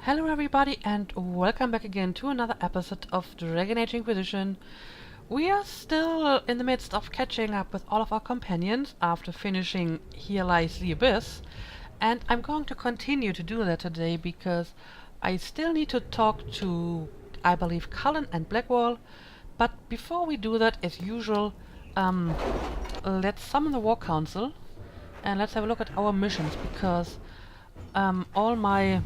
Hello everybody and welcome back again to another episode of Dragon Age Inquisition. We are still in the midst of catching up with all of our companions after finishing Here Lies the Abyss, and I'm going to continue to do that today because I still need to talk to, I believe, Cullen and Blackwall. But before we do that, as usual, let's summon the War Council and let's have a look at our missions because all my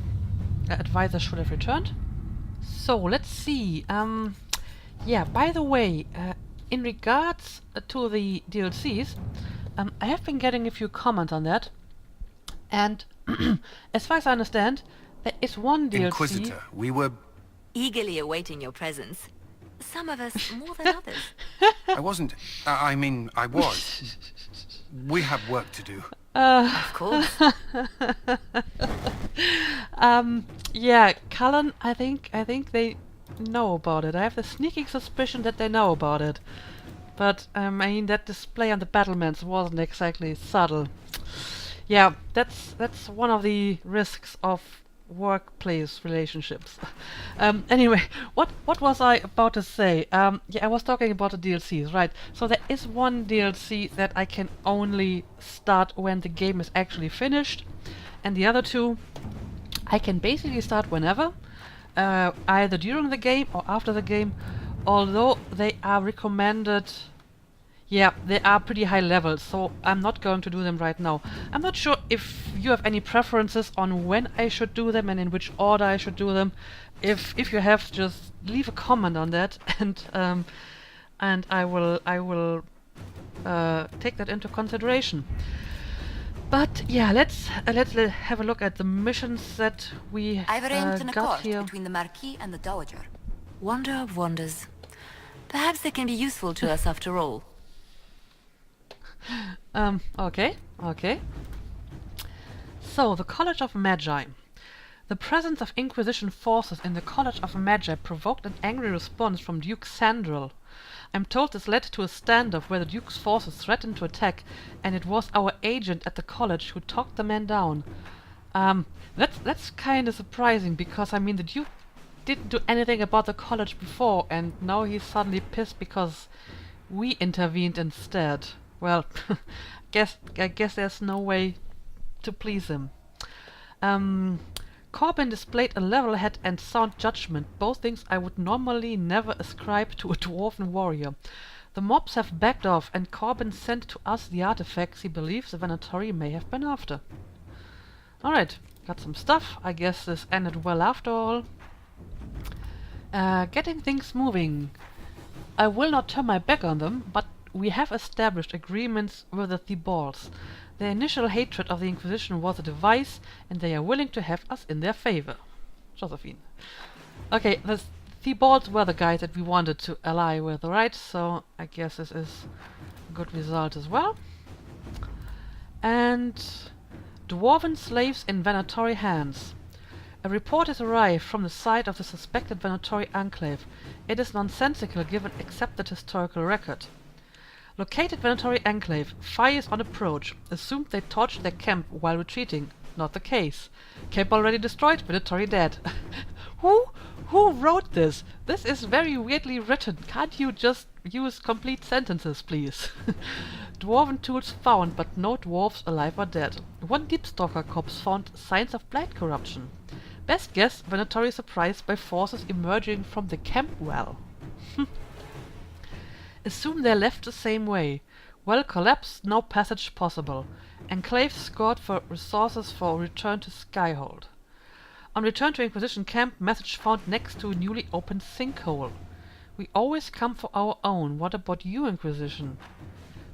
advisors should have returned. So let's see. Yeah, by the way, in regards to the DLCs, I have been getting a few comments on that, and as far as I understand, there is one DLC. Inquisitor, we were... Eagerly awaiting your presence. Some of us more than others. I wasn't... I mean, I was. We have work to do. Of course. Yeah, Cullen, I think they know about it. I have the sneaking suspicion that they know about it. But, I mean, that display on the battlements wasn't exactly subtle. Yeah, that's one of the risks of workplace relationships. Anyway, what was I about to say? Yeah, I was talking about the DLCs, right? So there is one DLC that I can only start when the game is actually finished, and the other two I can basically start whenever, either during the game or after the game, although they are recommended. Yeah, they are pretty high levels, so I'm not going to do them right now. I'm not sure if you have any preferences on when I should do them and in which order I should do them. If you have, just leave a comment on that, and I will take that into consideration. But yeah, let's have a look at the missions that we I've arranged an got accord here. between the Marquis and the Dowager. Wonder of wonders. Perhaps they can be useful to us after all. Okay. So, the College of Magi. The presence of Inquisition forces in the College of Magi provoked an angry response from Duke Sandral. I'm told this led to a standoff where the Duke's forces threatened to attack, and it was our agent at the college who talked the men down. That's kind of surprising, because, I mean, the Duke didn't do anything about the college before, and now he's suddenly pissed because we intervened instead. Well, I guess there's no way to please him. Corbin displayed a level head and sound judgment, both things I would normally never ascribe to a dwarven warrior. The mobs have backed off, and Corbin sent to us the artifacts he believes the Venatori may have been after. Alright, got some stuff. I guess this ended well after all. Getting things moving. I will not turn my back on them, but we have established agreements with the Thebalds. Their initial hatred of the Inquisition was a device, and they are willing to have us in their favor. Josephine. Okay, the Thebalds were the guys that we wanted to ally with, right? So I guess this is a good result as well. And dwarven slaves in Venatori hands. A report has arrived from the site of the suspected Venatori enclave. It is nonsensical given accepted historical record. Located Venatori enclave. Fires on approach. Assumed they torched their camp while retreating. Not the case. Camp already destroyed. Venatori dead. Who wrote this? This is very weirdly written. Can't you just use complete sentences, please? Dwarven tools found, but no dwarves alive or dead. One Deepstalker corpse found signs of blight corruption. Best guess, Venatori surprised by forces emerging from the camp well. Assume they left the same way. Well collapsed, no passage possible. Enclave scored for resources for return to Skyhold. On return to Inquisition camp, message found next to a newly opened sinkhole. We always come for our own. What about you, Inquisition?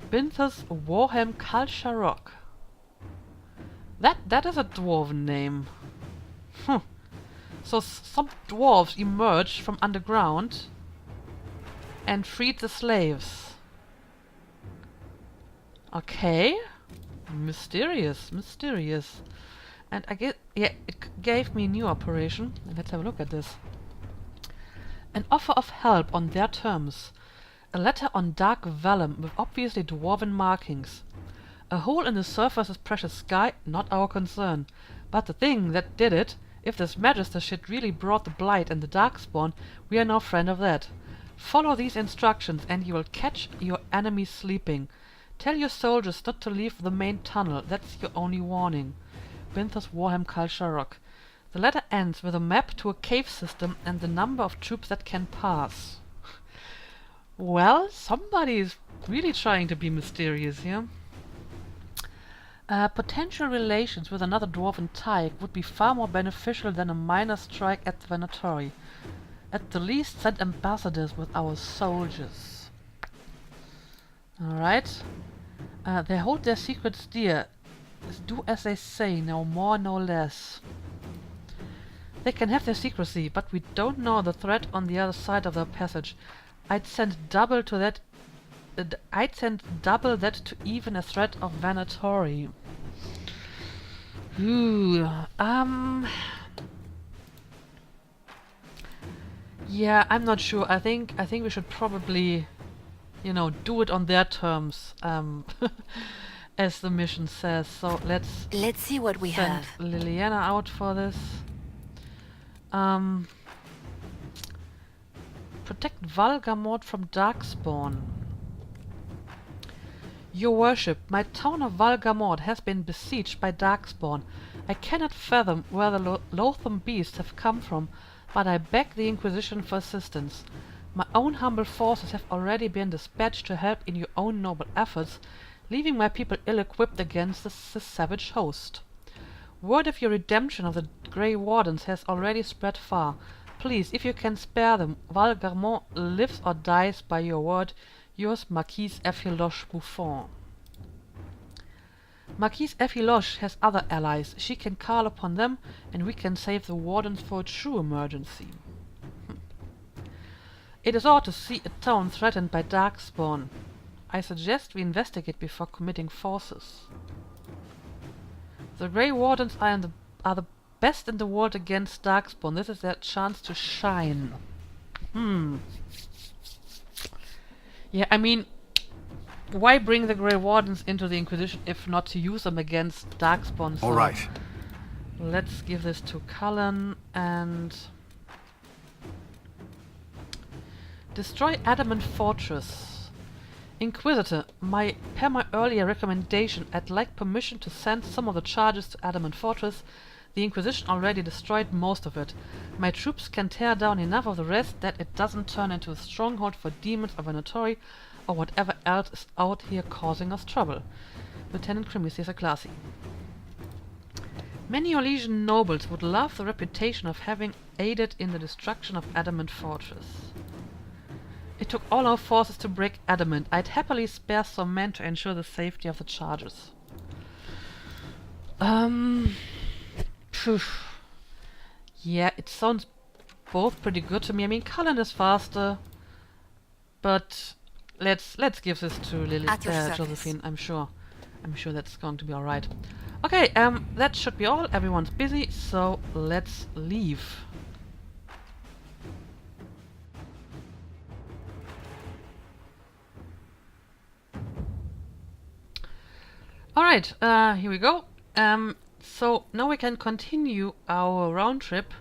Binthus Warham Kalsharok. That is a dwarven name. So some dwarves emerged from underground and freed the slaves. Okay. Mysterious. And I guess, yeah, it gave me a new operation. Let's have a look at this. An offer of help on their terms. A letter on dark vellum with obviously dwarven markings. A hole in the surface's precious sky, not our concern. But the thing that did it If this Magister shit really brought the Blight and the Darkspawn, we are no friend of that. Follow these instructions and you will catch your enemy sleeping. Tell your soldiers not to leave the main tunnel. That's your only warning. Winthus Warham Kalsharok. The letter ends with a map to a cave system and the number of troops that can pass. Well, somebody is really trying to be mysterious here. Potential relations with another dwarven tyke would be far more beneficial than a minor strike at the Venatori. At the least, send ambassadors with our soldiers. Alright. They hold their secrets dear. Do as they say, no more, no less. They can have their secrecy, but we don't know the threat on the other side of the passage. I'd send double to that. I'd send double that to even a threat of Venatori. Ooh, yeah, I'm not sure. I think we should probably, you know, do it on their terms, as the mission says. So let's see what we send have. Liliana out for this. Protect Valgamort from Darkspawn. Your worship, my town of Valgamort has been besieged by Darkspawn. I cannot fathom where the loathsome beasts have come from, but I beg the Inquisition for assistance. My own humble forces have already been dispatched to help in your own noble efforts, leaving my people ill-equipped against the savage host. Word of your redemption of the Grey Wardens has already spread far. Please, if you can spare them, Valgamort lives or dies by your word. Yours, Marquise Effiloche Buffon. Marquise Effiloche has other allies. She can call upon them, and we can save the Wardens for a true emergency. It is odd to see a town threatened by Darkspawn. I suggest we investigate before committing forces. The Grey Wardens are the best in the world against Darkspawn. This is their chance to shine. Yeah, I mean, why bring the Grey Wardens into the Inquisition if not to use them against Darkspawn? So All right. let's give this to Cullen and destroy Adamant Fortress. Inquisitor, per my earlier recommendation, I'd like permission to send some of the charges to Adamant Fortress. The Inquisition already destroyed most of it. My troops can tear down enough of the rest that it doesn't turn into a stronghold for demons or Venatori or whatever else is out here causing us trouble. Lieutenant Crimicius Classy. Many Orlesian nobles would love the reputation of having aided in the destruction of Adamant Fortress. It took all our forces to break Adamant. I'd happily spare some men to ensure the safety of the charges. Yeah, it sounds both pretty good to me. I mean, Cullen is faster, but let's give this to Josephine. I'm sure that's going to be all right. Okay, that should be all. Everyone's busy, so let's leave. All right, here we go. So now we can continue our round trip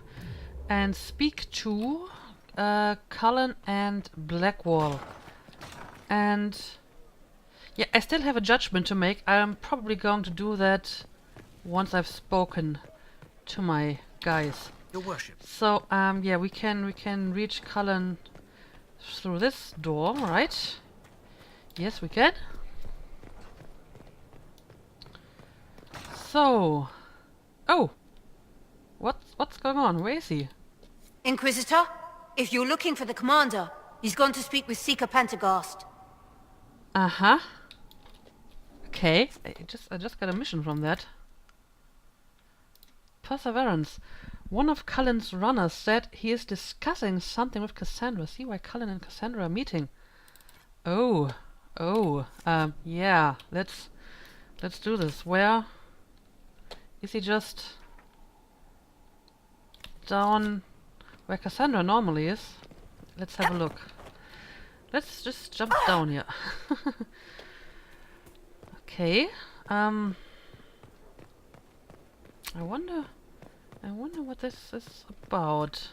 and speak to Cullen and Blackwall. And yeah, I still have a judgment to make. I'm probably going to do that once I've spoken to my guys. Your worship. So yeah, we can reach Cullen through this door, right? Yes, we can. So, oh, what's going on? Where is he? Inquisitor, if you're looking for the commander, he's gone to speak with Seeker Pentecost. Uh-huh. Okay, I just got a mission from that. Perseverance. One of Cullen's runners said he is discussing something with Cassandra. See why Cullen and Cassandra are meeting. Oh, yeah. Let's do this. Where is he? Just down where Cassandra normally is. Let's have a look. Let's just jump down here. Okay. I wonder I wonder what this is about.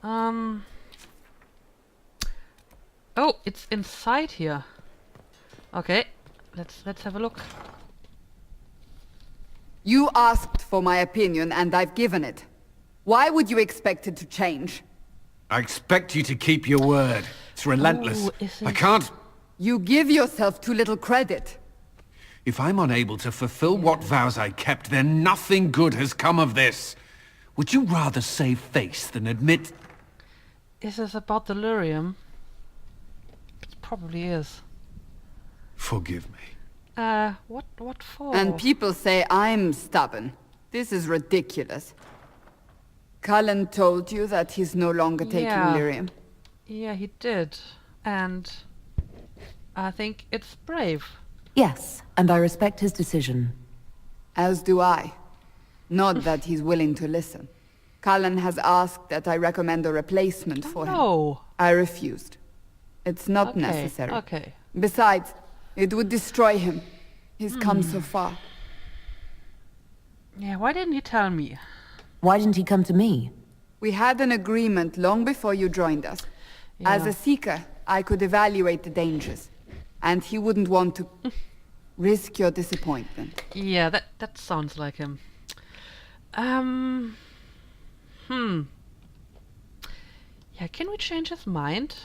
Oh, it's inside here. Okay, let's have a look. You asked for my opinion, and I've given it. Why would you expect it to change? I expect you to keep your word. It's relentless. Oh, is I it? can't... You give yourself too little credit. If I'm unable to fulfill what vows I kept, then nothing good has come of this. Would you rather save face than admit... Is this about the lyrium? It probably is. Forgive me. What for? And people say I'm stubborn. This is ridiculous. Cullen told you that he's no longer taking Yeah. lyrium. Yeah, he did. And I think it's brave. Yes, and I respect his decision. As do I. Not that he's willing to listen. Cullen has asked that I recommend a replacement for him. No. I refused. It's not Okay, necessary. okay. Besides, it would destroy him. He's come so far. Yeah, why didn't he tell me? Why didn't he come to me? We had an agreement long before you joined us. As Yeah. a seeker, I could evaluate the dangers. And he wouldn't want to risk your disappointment. Yeah, that sounds like him. Yeah, can we change his mind?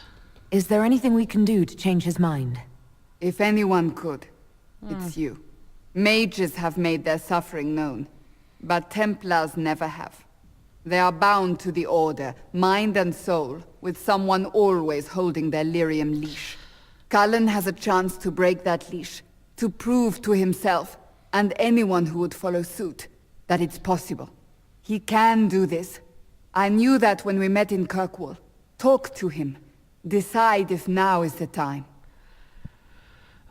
Is there anything we can do to change his mind? If anyone could, it's you. Mages have made their suffering known, but Templars never have. They are bound to the Order, mind and soul, with someone always holding their lyrium leash. Cullen has a chance to break that leash, to prove to himself, and anyone who would follow suit, that it's possible. He can do this. I knew that when we met in Kirkwall. Talk to him. Decide if now is the time.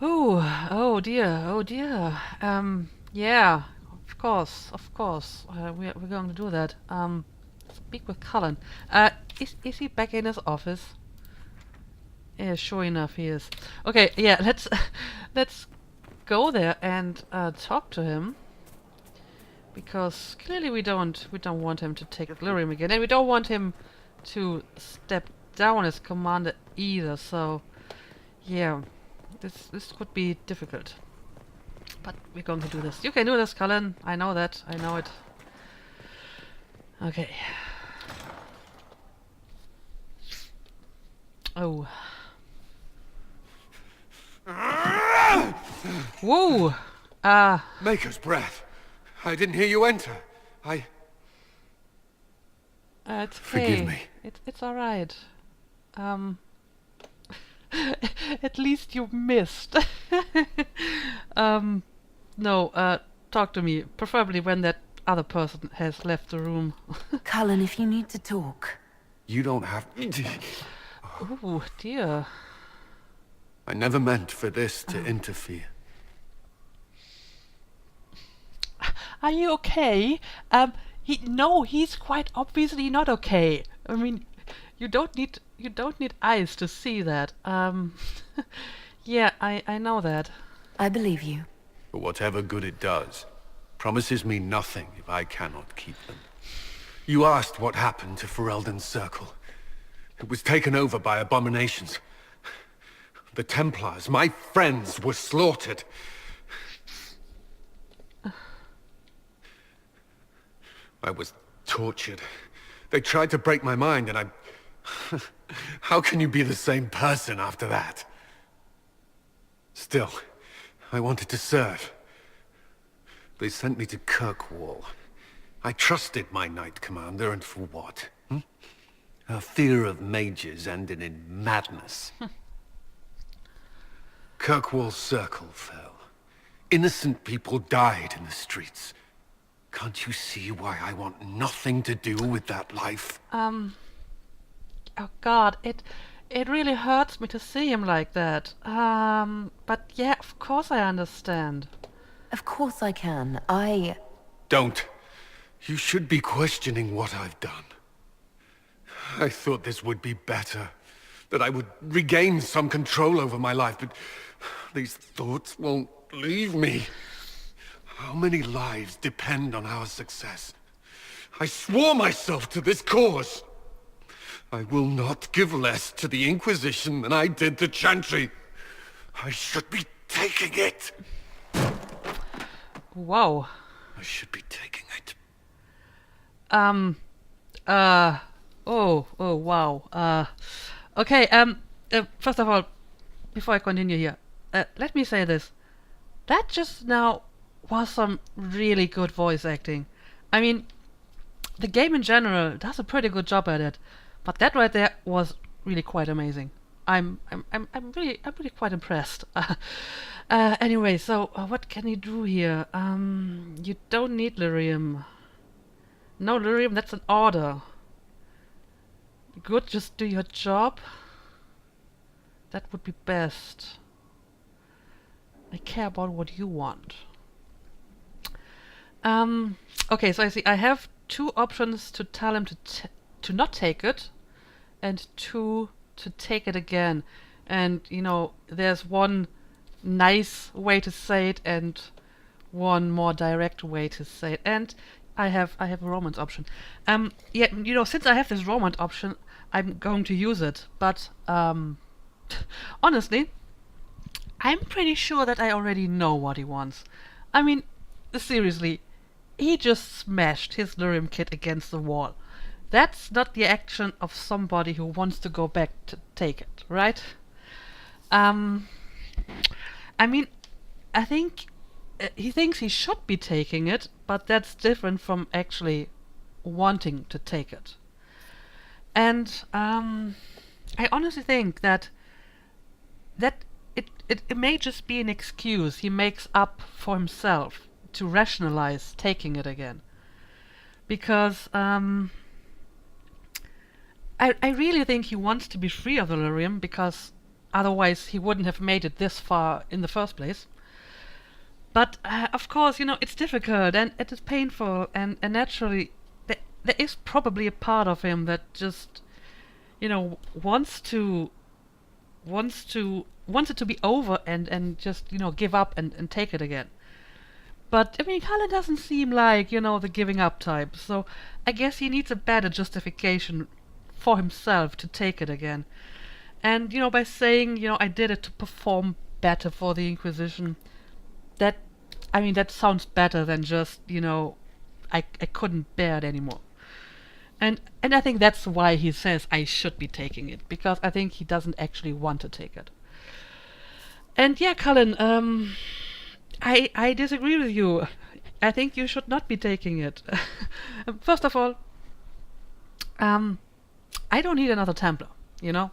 Oh dear, oh dear. Yeah, of course. We're going to do that. Speak with Cullen. Is he back in his office? Yeah, sure enough he is. Okay, yeah, let's go there and talk to him. Because clearly we don't want him to take lyrium again, and we don't want him to step down as commander either, so yeah. This could be difficult. But we're going to do this. You can do this, Cullen. I know that. I know it. Okay. Oh. Whoa! Maker's breath. I didn't hear you enter. It's Forgive okay. me. It's alright. At least you missed. No, talk to me. Preferably when that other person has left the room. Cullen, if you need to talk. You don't have... Oh, dear. I never meant for this to interfere. Are you okay? He's quite obviously not okay. I mean, you don't need eyes to see that. Yeah, I know that. I believe you. But whatever good it does, promises me nothing if I cannot keep them. You asked what happened to Ferelden's Circle. It was taken over by abominations. The Templars, my friends, were slaughtered. I was tortured. They tried to break my mind, and I... How can you be the same person after that? Still, I wanted to serve. They sent me to Kirkwall. I trusted my Knight Commander, and for what? Her fear of mages ended in madness. Kirkwall's Circle fell. Innocent people died in the streets. Can't you see why I want nothing to do with that life? Oh God, it really hurts me to see him like that. But yeah, of course I understand. Of course I can. Don't. You should be questioning what I've done. I thought this would be better. That I would regain some control over my life, but these thoughts won't leave me. How many lives depend on our success? I swore myself to this cause. I will not give less to the Inquisition than I did to Chantry. I should be taking it. Wow. I should be taking it. Oh, wow. Okay, first of all, before I continue here, let me say this. That just now was some really good voice acting. I mean, the game in general does a pretty good job at it, but that right there was really quite amazing. I'm really quite impressed. Anyway, so what can you do here? You don't need lyrium. No lyrium, that's an order. Good, just do your job. That would be best. I care about what you want. Okay, so I see I have two options to tell him to not take it, and two to take it again. And you know, there's one nice way to say it and one more direct way to say it. And I have a romance option. Yeah, you know, since I have this romance option, I'm going to use it. But honestly, I'm pretty sure that I already know what he wants. I mean, seriously, he just smashed his lyrium kit against the wall. That's not the action of somebody who wants to go back to take it, right? I mean, I think he thinks he should be taking it, but that's different from actually wanting to take it. And I honestly think that it may just be an excuse he makes up for himself to rationalize taking it again. Because I really think he wants to be free of the lyrium, because otherwise he wouldn't have made it this far in the first place. But of course, you know, it's difficult and it is painful, and naturally there is probably a part of him that just, you know, wants it to be over and just, you know, give up and take it again. But I mean, Cullen doesn't seem like, you know, the giving up type, so I guess he needs a better justification for himself to take it again. And, you know, by saying, you know, I did it to perform better for the Inquisition, that, I mean, that sounds better than just, you know, I couldn't bear it anymore. And I think that's why he says I should be taking it, because I think he doesn't actually want to take it. And yeah, Cullen, I disagree with you. I think you should not be taking it. First of all, I don't need another Templar, you know?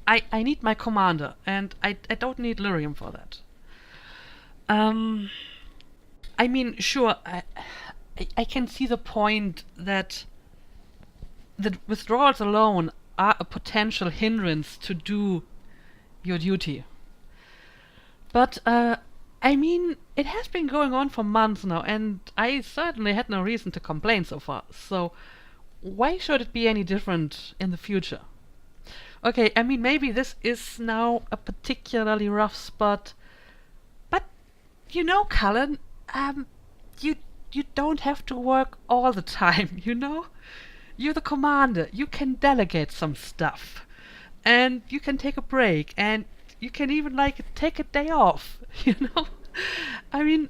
I need my commander, and I don't need lyrium for that. I mean, sure, I can see the point that the withdrawals alone are a potential hindrance to do your duty. But, I mean, it has been going on for months now, and I certainly had no reason to complain so far, so why should it be any different in the future? Okay, I mean, maybe this is now a particularly rough spot, but, you know, Cullen, you don't have to work all the time, you know? You're the commander, you can delegate some stuff, and you can take a break, and you can even, like, take a day off, you know? I mean,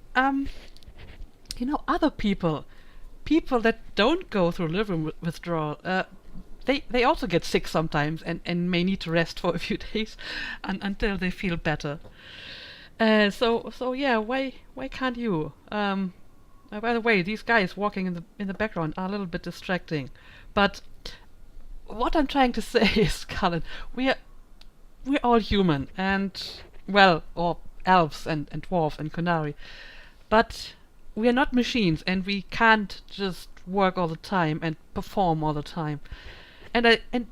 you know, other people that don't go through lyrium withdrawal, they also get sick sometimes and may need to rest for a few days until they feel better. So yeah, why can't you? By the way, these guys walking in the background are a little bit distracting, but what I'm trying to say is, Cullen, we're all human, and well, or elves and dwarves and Kunari, but we are not machines, and we can't just work all the time and perform all the time. And I mean,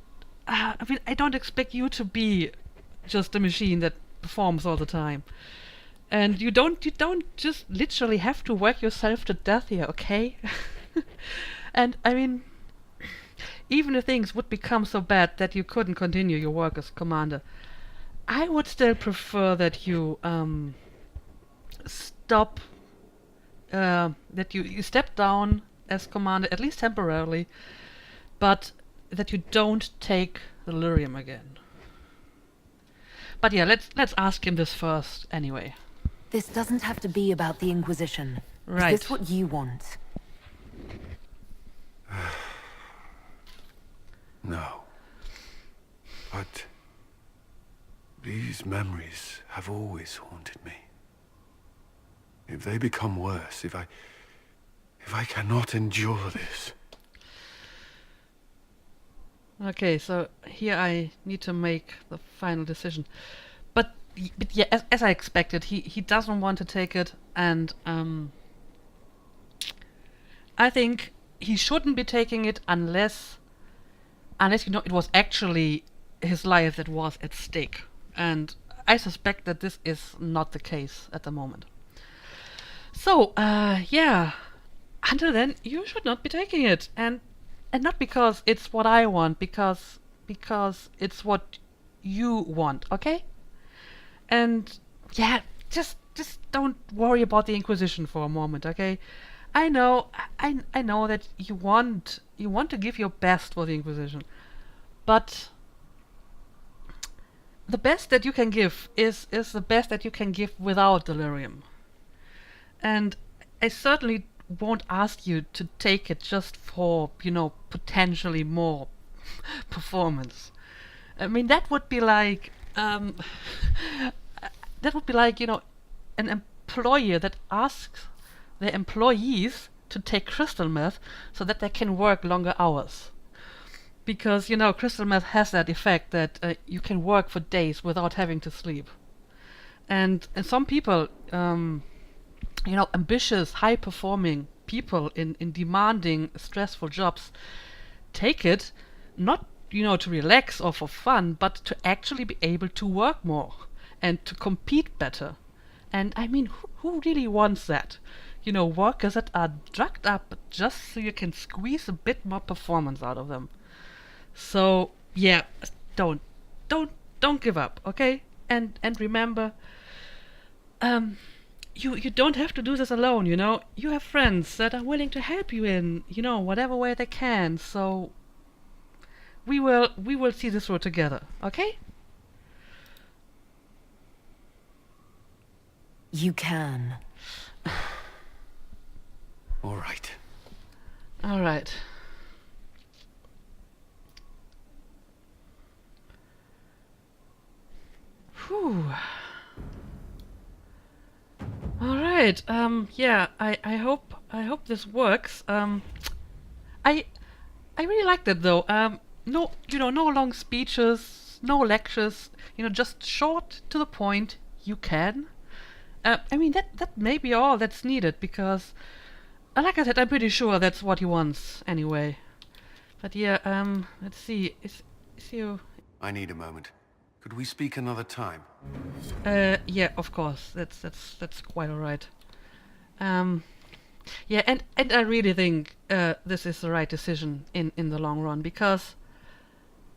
I don't expect you to be just a machine that performs all the time. And you don't just literally have to work yourself to death here, okay? And I mean, even if things would become so bad that you couldn't continue your work as commander, I would still prefer that you stop that you step down as commander, at least temporarily, but that you don't take the lyrium again. But yeah, let's ask him this first anyway. This doesn't have to be about the Inquisition. Right. Is this what you want? No. But these memories have always haunted me. If they become worse, if I cannot endure this. Okay, so here I need to make the final decision. But yeah, as I expected, he doesn't want to take it, and I think he shouldn't be taking it unless it was actually his life that was at stake. And I suspect that this is not the case at the moment. So, yeah, until then, you should not be taking it, and not because it's what I want, because it's what you want, okay? And yeah, just don't worry about the Inquisition for a moment, okay? I know that you want to give your best for the Inquisition, but the best that you can give is the best that you can give without delirium. And I certainly won't ask you to take it just for, potentially more performance. I mean, that would be like, an employer that asks their employees to take crystal meth so that they can work longer hours. Because, crystal meth has that effect that you can work for days without having to sleep. And some people, ambitious, high-performing people in demanding, stressful jobs take it not, to relax or for fun, but to actually be able to work more and to compete better. And I mean, who really wants that? Workers that are drugged up just so you can squeeze a bit more performance out of them. So yeah, don't give up, okay? And remember, you don't have to do this alone, You have friends that are willing to help you in, whatever way they can. So we will see this through together, okay? You can. All right. All right. Whew. All right. Yeah. I hope this works. I really liked it though. No, no long speeches, no lectures. Just short to the point. You can. I mean that may be all that's needed because, like I said, I'm pretty sure that's what he wants anyway. But yeah. Let's see. Is you? I need a moment. Could we speak another time? Yeah, of course. That's quite alright. Yeah, and I really think this is the right decision in the long run because,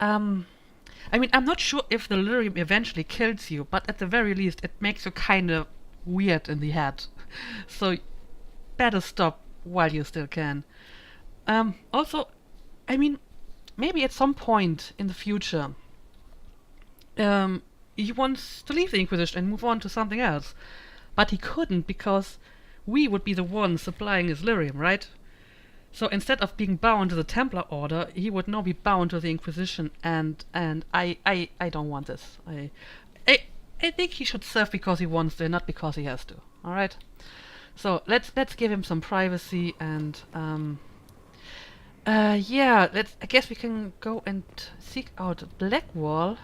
I mean, I'm not sure if the lyrium eventually kills you, but at the very least, it makes you kind of weird in the head. So, better stop while you still can. Also, I mean, maybe at some point in the future, he wants to leave the Inquisition and move on to something else. But he couldn't because we would be the ones supplying his lyrium, right? So instead of being bound to the Templar Order, he would now be bound to the Inquisition, and I don't want this. I think he should serve because he wants to, not because he has to. All right. So let's give him some privacy, and yeah, I guess we can go and seek out Blackwall.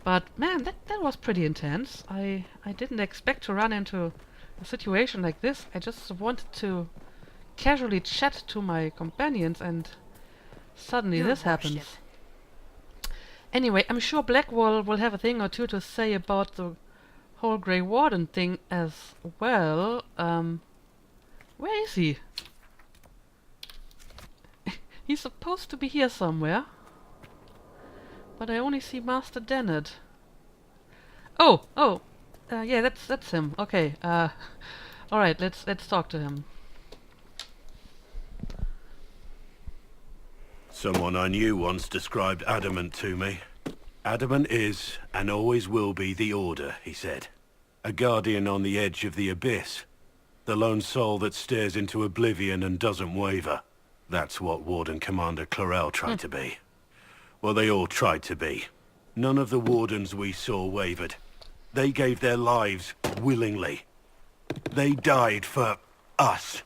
But man, that was pretty intense. I didn't expect to run into a situation like this. I just wanted to casually chat to my companions, and suddenly this happens. Anyway, I'm sure Blackwall will have a thing or two to say about the whole Grey Warden thing as well. Where is he? He's supposed to be here somewhere. But I only see Master Dennett. Oh, yeah, that's him. Okay. Alright, let's talk to him. Someone I knew once described Adamant to me. Adamant is, and always will be, the Order, he said. A guardian on the edge of the abyss. The lone soul that stares into oblivion and doesn't waver. That's what Warden Commander Clarel tried to be. Well, they all tried to be. None of the wardens we saw wavered. They gave their lives willingly. They died for us.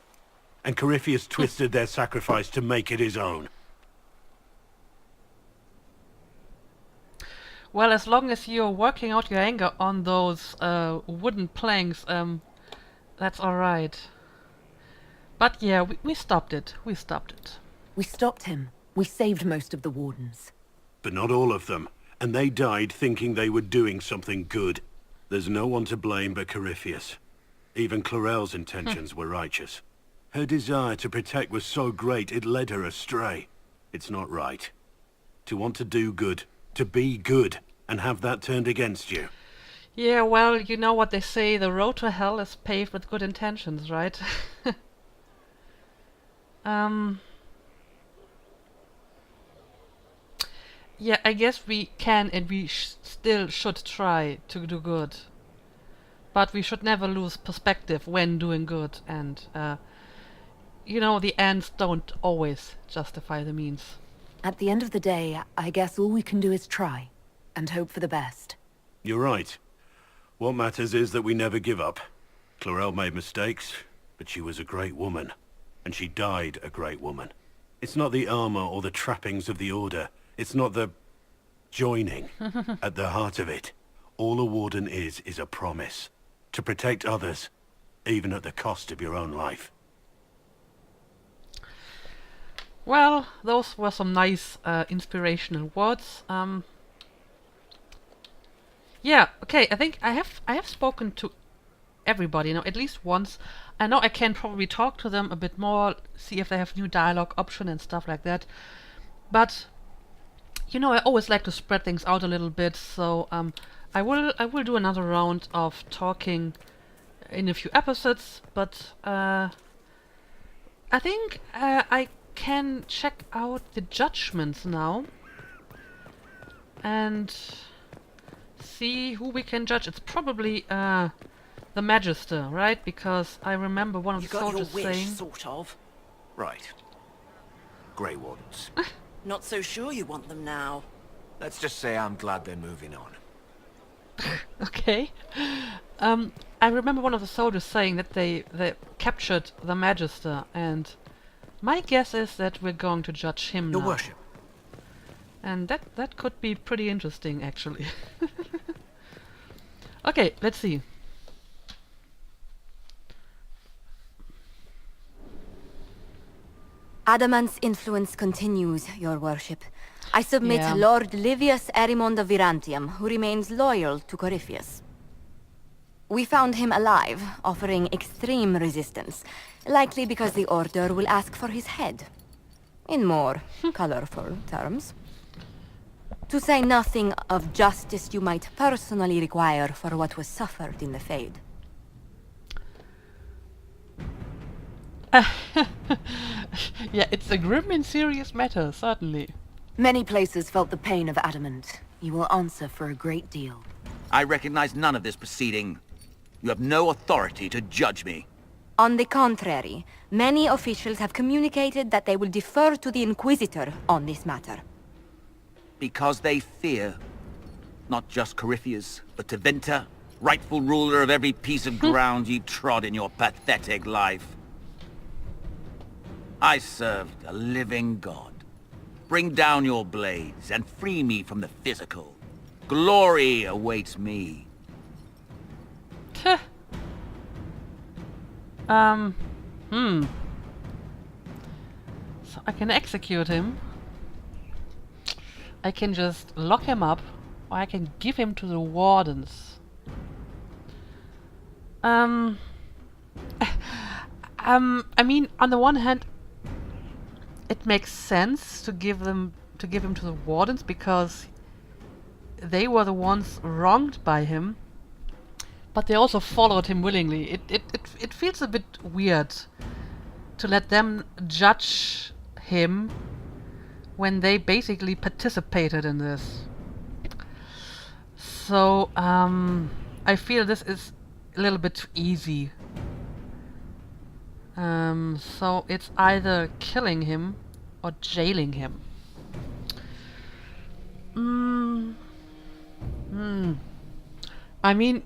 And Corypheus twisted their sacrifice to make it his own. Well, as long as you're working out your anger on those wooden planks, that's alright. But yeah, we stopped it. We stopped it. We stopped him. We saved most of the wardens. But not all of them. And they died thinking they were doing something good. There's no one to blame but Corypheus. Even Clarel's intentions were righteous. Her desire to protect was so great it led her astray. It's not right. To want to do good, to be good, and have that turned against you. Yeah, well, you know what they say, the road to hell is paved with good intentions, right? Yeah, I guess we can and we still should try to do good. But we should never lose perspective when doing good, and you know, the ends don't always justify the means. At the end of the day, I guess all we can do is try, and hope for the best. You're right. What matters is that we never give up. Clarel made mistakes, but she was a great woman. And she died a great woman. It's not the armor or the trappings of the Order. It's not the joining. At the heart of it, all a warden is a promise. To protect others, even at the cost of your own life. Well, those were some nice inspirational words. Yeah, okay, I think I have spoken to everybody now, at least once. I know I can probably talk to them a bit more, see if they have new dialogue option and stuff like that. But you know, I always like to spread things out a little bit, so I will do another round of talking in a few episodes, but I think I can check out the judgments now and see who we can judge. It's probably the Magister, right? Because I remember one of the soldiers saying... sort of. Right. Grey Wardens. Not so sure you want them now. Let's just say I'm glad they're moving on. Okay. I remember one of the soldiers saying that they captured the Magister, and my guess is that we're going to judge him Your now. worship. And that could be pretty interesting, actually. Okay, let's see. Adamant's influence continues, your worship. I submit Yeah. Lord Livius Erimond of Virantium, who remains loyal to Corypheus. We found him alive, offering extreme resistance, likely because the Order will ask for his head. In more colorful terms. To say nothing of justice you might personally require for what was suffered in the Fade. Yeah, it's a grim and serious matter, certainly. Many places felt the pain of Adamant. You will answer for a great deal. I recognize none of this proceeding. You have no authority to judge me. On the contrary, many officials have communicated that they will defer to the Inquisitor on this matter. Because they fear not just Corypheus, but Tevinter, rightful ruler of every piece of ground ye trod in your pathetic life. I served a living god. Bring down your blades and free me from the physical. Glory awaits me. So I can execute him. I can just lock him up, or I can give him to the wardens. I mean, on the one hand, it makes sense to give him to the wardens because they were the ones wronged by him, but they also followed him willingly. It it feels a bit weird to let them judge him when they basically participated in this. So I feel this is a little bit too easy. So it's either killing him or jailing him. I mean,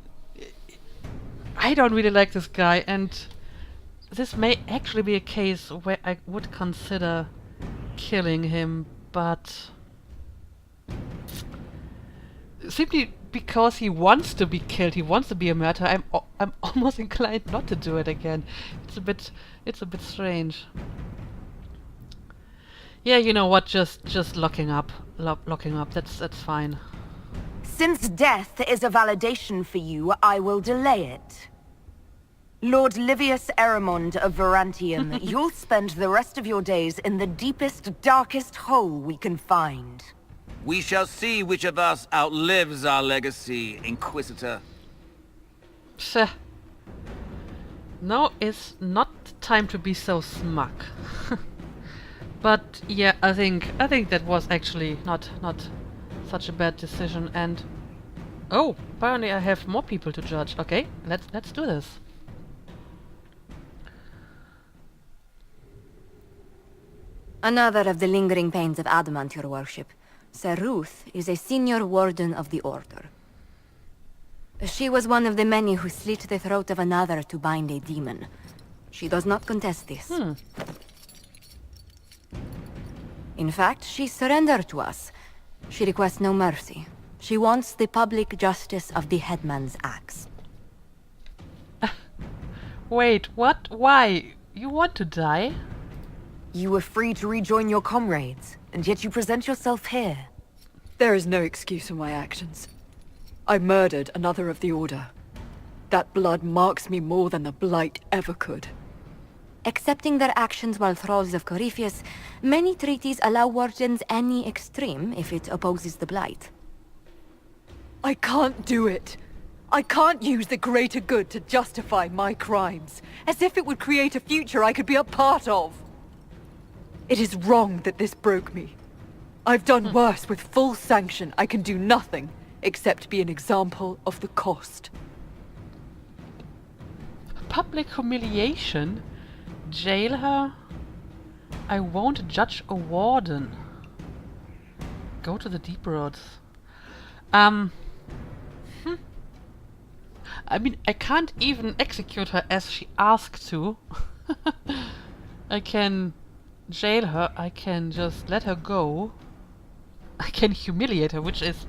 I don't really like this guy, and this may actually be a case where I would consider killing him, but simply because he wants to be killed, he wants to be a martyr, I'm almost inclined not to do it again. It's a bit strange. Yeah, you know what? Just locking up. That's fine. Since death is a validation for you, I will delay it. Lord Livius Erimond of Virantium, you'll spend the rest of your days in the deepest, darkest hole we can find. We shall see which of us outlives our legacy, Inquisitor. Pseh. Now is not the time to be so smug. But yeah, I think that was actually not such a bad decision. And oh, apparently I have more people to judge. Okay, let's do this. Another of the lingering pains of adamant, your worship. Sir Ruth is a senior warden of the Order. She was one of the many who slit the throat of another to bind a demon. She does not contest this. In fact, she surrendered to us. She requests no mercy. She wants the public justice of the headman's axe. Wait, what? Why? You want to die? You were free to rejoin your comrades, and yet you present yourself here. There is no excuse for my actions. I murdered another of the Order. That blood marks me more than the Blight ever could. Accepting their actions while thralls of Corypheus, many treaties allow wardens any extreme if it opposes the Blight. I can't do it. I can't use the greater good to justify my crimes, as if it would create a future I could be a part of. It is wrong that this broke me. I've done worse with full sanction. I can do nothing except be an example of the cost. Public humiliation? Jail her? I won't judge a warden. Go to the deep roads. I mean, I can't even execute her as she asked to. I can jail her, I can just let her go. I can humiliate her, which is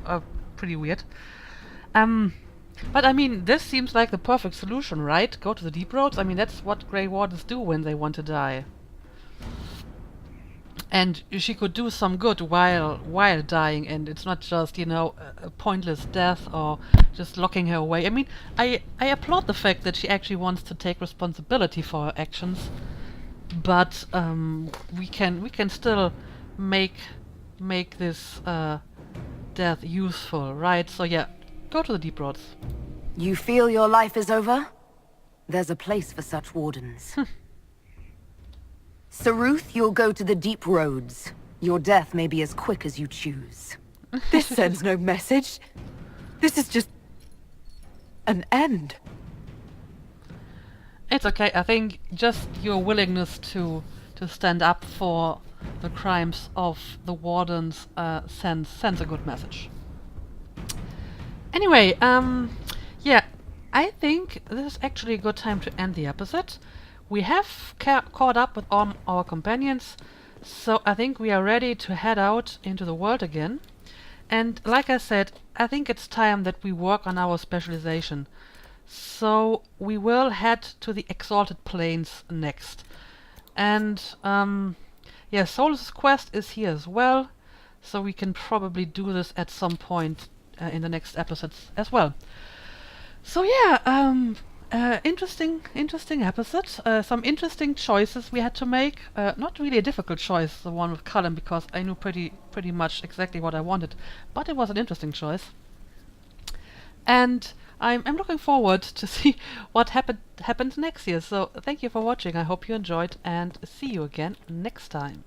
pretty weird. But I mean, this seems like the perfect solution, right? Go to the deep roads? I mean, that's what Grey Wardens do when they want to die. And she could do some good while dying, and it's not just, you know, a pointless death or just locking her away. I mean, I applaud the fact that she actually wants to take responsibility for her actions, but we can still make this death useful, right? So yeah, go to the deep roads. You feel your life is over? There's a place for such wardens. Sir Ruth, you'll go to the deep roads. Your death may be as quick as you choose. This sends no message. This is just an end. It's okay. I think just your willingness to stand up for the crimes of the wardens sends a good message. Anyway, yeah, I think this is actually a good time to end the episode. We have caught up with all our companions, so I think we are ready to head out into the world again. And like I said, I think it's time that we work on our specialization. So we will head to the Exalted Plains next. And yeah, Solus' quest is here as well, so we can probably do this at some point in the next episodes as well. So yeah, interesting episode. Some interesting choices we had to make. Not really a difficult choice, the one with Cullen, because I knew pretty much exactly what I wanted, but it was an interesting choice. and I'm looking forward to see what happens next year. So thank you for watching. I hope you enjoyed, and see you again next time.